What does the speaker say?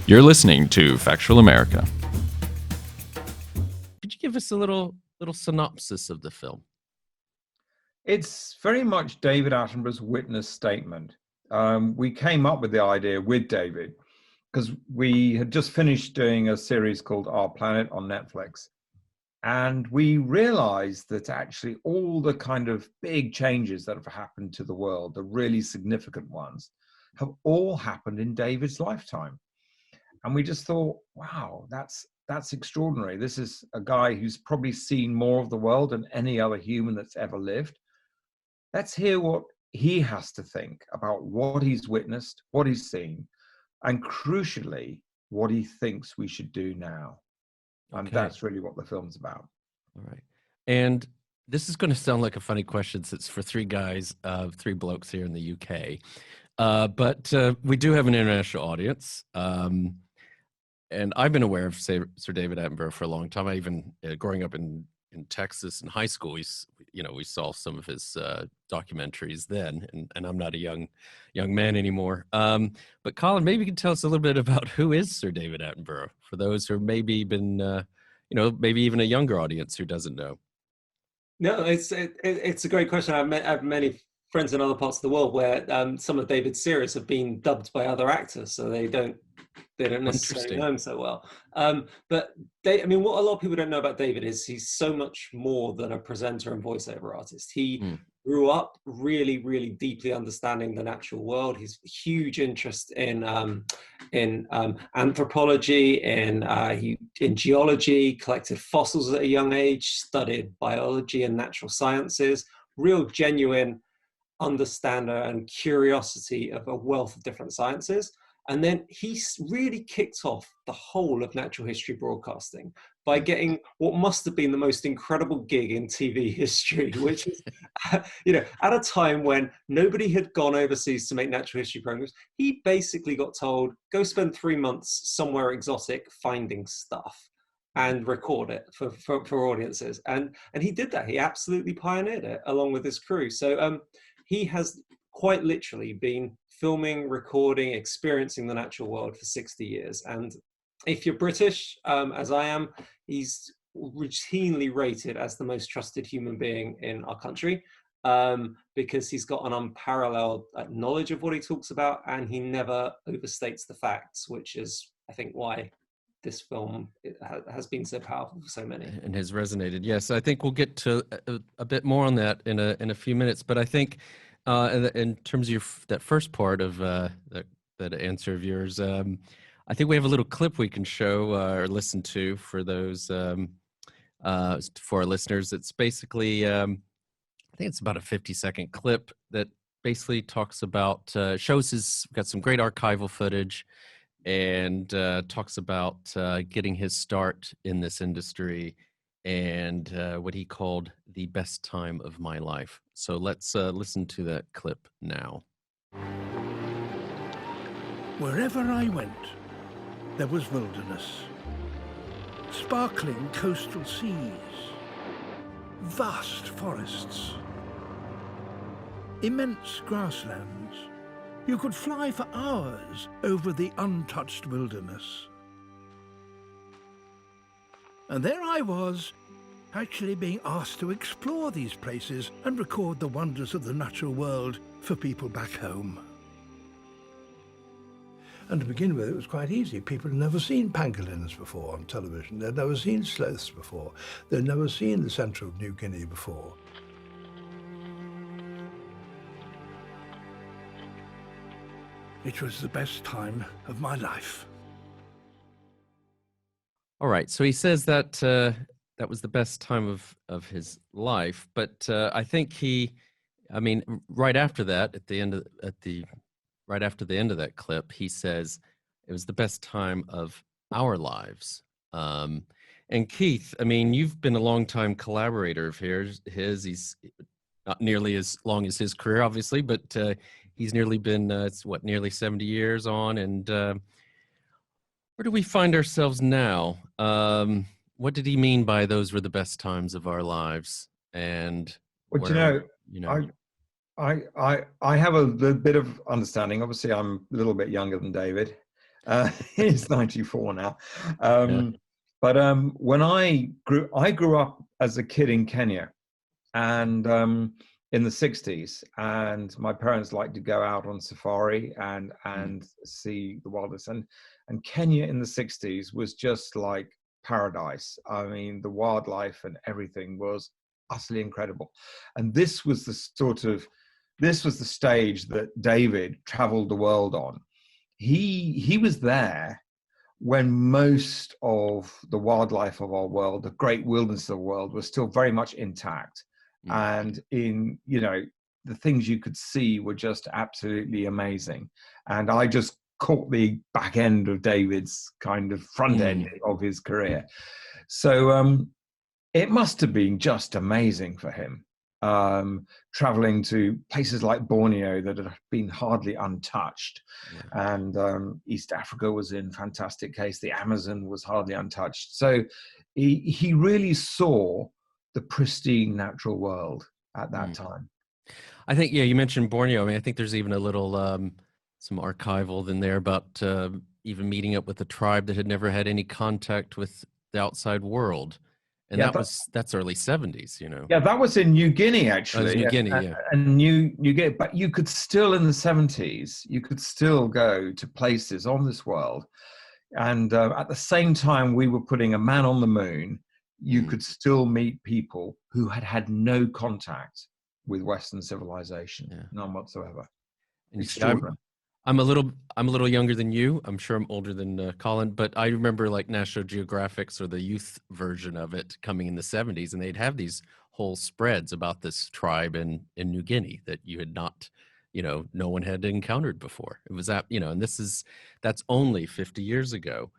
You're listening to Factual America. Could you give us a little synopsis of the film? It's very much David Attenborough's witness statement. We came up with the idea with David because we had just finished doing a series called Our Planet on Netflix. And we realized that actually all the kind of big changes that have happened to the world, the really significant ones, have all happened in David's lifetime. And we just thought, wow, that's extraordinary. This is a guy who's probably seen more of the world than any other human that's ever lived. Let's hear what he has to think about what he's witnessed, what he's seen, and crucially, what he thinks we should do now. And that's really what the film's about. All right. And this is going to sound like a funny question since it's for three blokes here in the UK. But we do have an international audience. And I've been aware of Sir David Attenborough for a long time. I even, growing up in Texas in high school, we saw some of his documentaries then, and I'm not a young man anymore. But Colin, maybe you can tell us a little bit about who is Sir David Attenborough for those who maybe been, maybe even a younger audience who doesn't know. No, it's a great question. I have many friends in other parts of the world where some of David's series have been dubbed by other actors, so they don't necessarily know him so well. But what a lot of people don't know about David is he's so much more than a presenter and voiceover artist. He grew up really, really deeply understanding the natural world. His huge interest in anthropology, in geology, collected fossils at a young age, studied biology and natural sciences, real genuine understander and curiosity of a wealth of different sciences. And then he really kicked off the whole of natural history broadcasting by getting what must have been the most incredible gig in TV history, which is, at a time when nobody had gone overseas to make natural history programs. He basically got told, go spend 3 months somewhere exotic finding stuff and record it for audiences. And he did that. He absolutely pioneered it along with his crew. So he has quite literally been filming, recording, experiencing the natural world for 60 years. And if you're British, as I am, he's routinely rated as the most trusted human being in our country because he's got an unparalleled knowledge of what he talks about, and he never overstates the facts, which is, I think, why this film has been so powerful for so many. And has resonated. Yes, I think we'll get to a bit more on that in a few minutes. But I think in terms of that first part of that answer of yours, I think we have a little clip we can show or listen to for those for our listeners. It's basically, I think it's about a 50-second clip that basically talks about, shows got some great archival footage and talks about getting his start in this industry and what he called the best time of my life. So let's listen to that clip now. Wherever I went, there was wilderness, sparkling coastal seas, vast forests, immense grasslands. You could fly for hours over the untouched wilderness. And there I was, actually being asked to explore these places and record the wonders of the natural world for people back home. And to begin with, it was quite easy. People had never seen pangolins before on television. They'd never seen sloths before. They'd never seen the central of New Guinea before. It was the best time of my life. All right, so he says that that was the best time of his life, but I think right after that, right after the end of that clip, he says it was the best time of our lives. And Keith, you've been a long-time collaborator of his. He's not nearly as long as his career, obviously, but he's nearly been, nearly 70 years on. And where do we find ourselves now? What did he mean by those were the best times of our lives? And I have a little bit of understanding. Obviously, I'm a little bit younger than David. He's 94 now. Yeah. But when I grew up as a kid in Kenya, and in the 60s, and my parents liked to go out on safari and see the wilderness, and Kenya in the 60s was just like paradise. I mean, the wildlife and everything was utterly incredible. And this was the stage that David traveled the world on. He was there when most of the wildlife of our world, the great wilderness of the world, was still very much intact. And the things you could see were just absolutely amazing. And I just caught the back end of David's kind of front end of his career. So it must have been just amazing for him, traveling to places like Borneo that had been hardly untouched. And East Africa was in fantastic case. The Amazon was hardly untouched. So he really saw the pristine natural world at that time. I think, you mentioned Borneo. I mean, I think there's even a little, some archival in there about even meeting up with a tribe that had never had any contact with the outside world. And that's early 70s, Yeah, that was in New Guinea, actually. That was New Guinea, yeah. And New Guinea, but you could still, in the 70s, you could still go to places on this world. And at the same time we were putting a man on the moon, you could still meet people who had had no contact with Western civilization, none whatsoever. And you see, I'm a little younger than you. I'm sure I'm older than Colin, but I remember like National Geographic's or the youth version of it coming in the 70s, and they'd have these whole spreads about this tribe in New Guinea that you had not, no one had encountered before. It was that, and that's only 50 years ago.